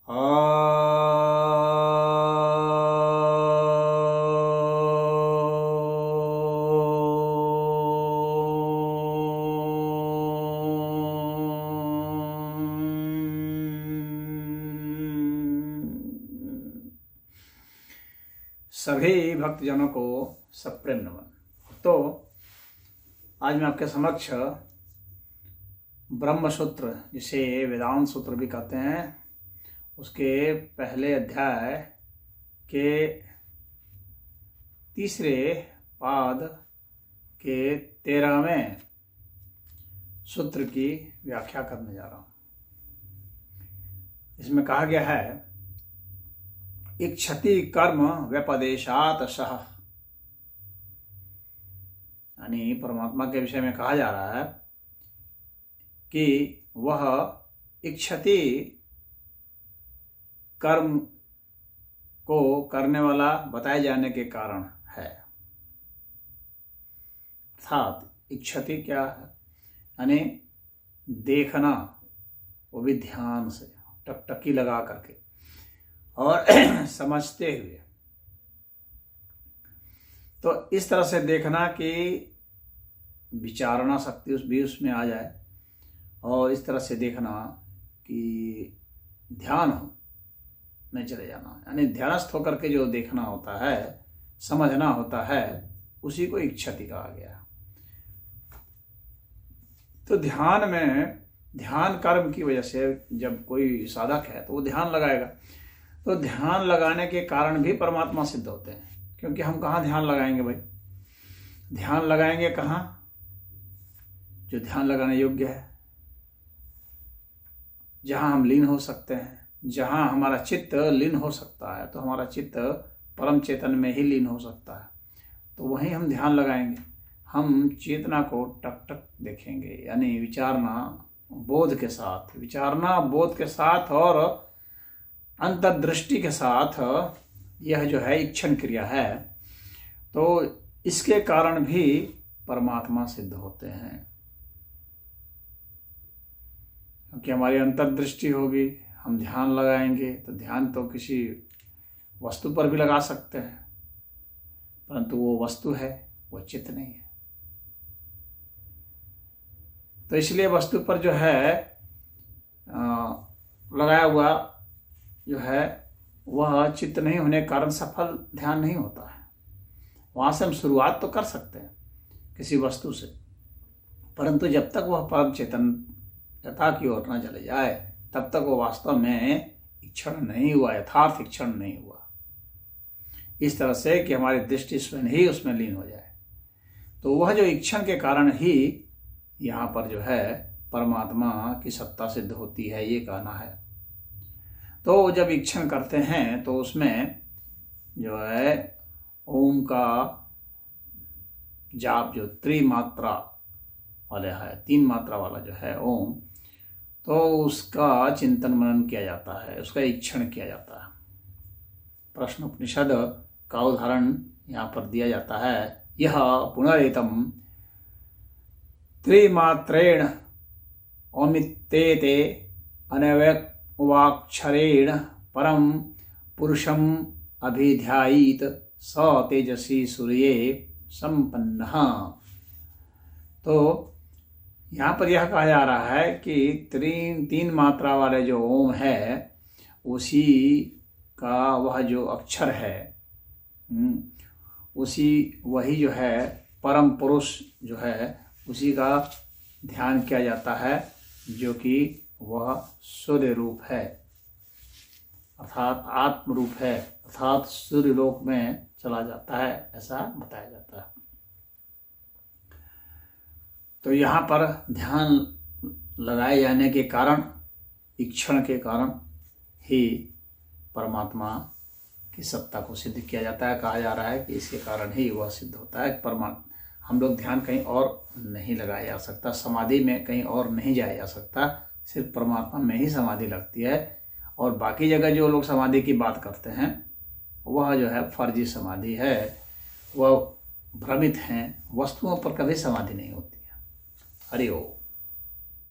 सभी भक्तजनों को सप्रेम नमन। तो आज मैं आपके समक्ष ब्रह्म सूत्र, जिसे वेदांत सूत्र भी कहते हैं, उसके पहले अध्याय के तीसरे पाद के 13वें सूत्र की व्याख्या करने जा रहा हूँ। इसमें कहा गया है, इच्छति कर्म व्यपदेशात सह, यानी परमात्मा के विषय में कहा जा रहा है कि वह इच्छति कर्म को करने वाला बताए जाने के कारण है। अर्थात इच्छति क्या है, यानी देखना, वो भी ध्यान से टकटकी लगा करके और समझते हुए। तो इस तरह से देखना कि विचारणा शक्ति उसमें आ जाए, और इस तरह से देखना कि ध्यान हो, नहीं चले जाना, यानी ध्यानस्थ होकर के जो देखना होता है, समझना होता है, उसी को इच्छति कहा गया। तो ध्यान में, ध्यान कर्म की वजह से जब कोई साधक है तो वो ध्यान लगाएगा, तो ध्यान लगाने के कारण भी परमात्मा सिद्ध होते हैं। क्योंकि हम कहाँ ध्यान लगाएंगे भाई? ध्यान लगाएंगे कहाँ? जो ध्यान लगाने योग्य है, जहाँ हम लीन हो सकते हैं, जहाँ हमारा चित्त लीन हो सकता है। तो हमारा चित्त परम चेतन में ही लीन हो सकता है, तो वहीं हम ध्यान लगाएंगे। हम चेतना को टक टक देखेंगे, यानी विचारना बोध के साथ, विचारना बोध के साथ और अंतर्दृष्टि के साथ यह जो है इच्छन क्रिया है। तो इसके कारण भी परमात्मा सिद्ध होते हैं, क्योंकि हमारी अंतर्दृष्टि होगी, हम ध्यान लगाएंगे। तो ध्यान तो किसी वस्तु पर भी लगा सकते हैं, परंतु वो वस्तु है, वो चित्त नहीं है। तो इसलिए वस्तु पर जो है लगाया हुआ जो है, वह चित्त नहीं होने के कारण सफल ध्यान नहीं होता है। वहाँ से हम शुरुआत तो कर सकते हैं किसी वस्तु से, परंतु जब तक वह परम चेतन यथा की ओर न चले जाए, तब तक वो वास्तव में इक्षण नहीं हुआ, यथार्थ इक्षण नहीं हुआ। इस तरह से कि हमारी दृष्टि स्वयं ही उसमें लीन हो जाए। तो वह जो इक्षण के कारण ही यहाँ पर जो है परमात्मा की सत्ता सिद्ध होती है, ये कहना है। तो जब इक्षण करते हैं तो उसमें जो है ओम का जाप, जो त्रिमात्रा वाला है, 3 मात्रा वाला जो है ओम, तो उसका चिंतन मनन किया जाता है, उसका इक्षण किया जाता है। प्रश्न उपनिषद का उदाहरण यहाँ पर दिया जाता है, यह पुनरेतम त्रिमात्रेण ओमित्येते अनव्यक्वाक्षरेण परम पुरुषम अभिध्यायीत स तेजसी सूर्ये संपन्नः। तो यहाँ पर यह कहा जा रहा है कि 3 मात्रा वाले जो ओम है, उसी का वह जो अक्षर है, उसी वही जो है परम पुरुष जो है, उसी का ध्यान किया जाता है, जो कि वह सूर्य रूप है, अर्थात आत्म रूप है, अर्थात सूर्य लोक में चला जाता है, ऐसा बताया जाता है। तो यहाँ पर ध्यान लगाए जाने के कारण, इक्षण के कारण ही परमात्मा की सत्ता को सिद्ध किया जाता है। कहा जा रहा है कि इसके कारण ही वह सिद्ध होता है। परमात्मा, हम लोग ध्यान कहीं और नहीं लगाया जा सकता, समाधि में कहीं और नहीं जाया जा सकता, सिर्फ परमात्मा में ही समाधि लगती है। और बाकी जगह जो लोग समाधि की बात करते हैं, वह जो है फर्जी समाधि है, वह भ्रमित हैं, वस्तुओं पर कभी समाधि नहीं होती है। हरि ओम।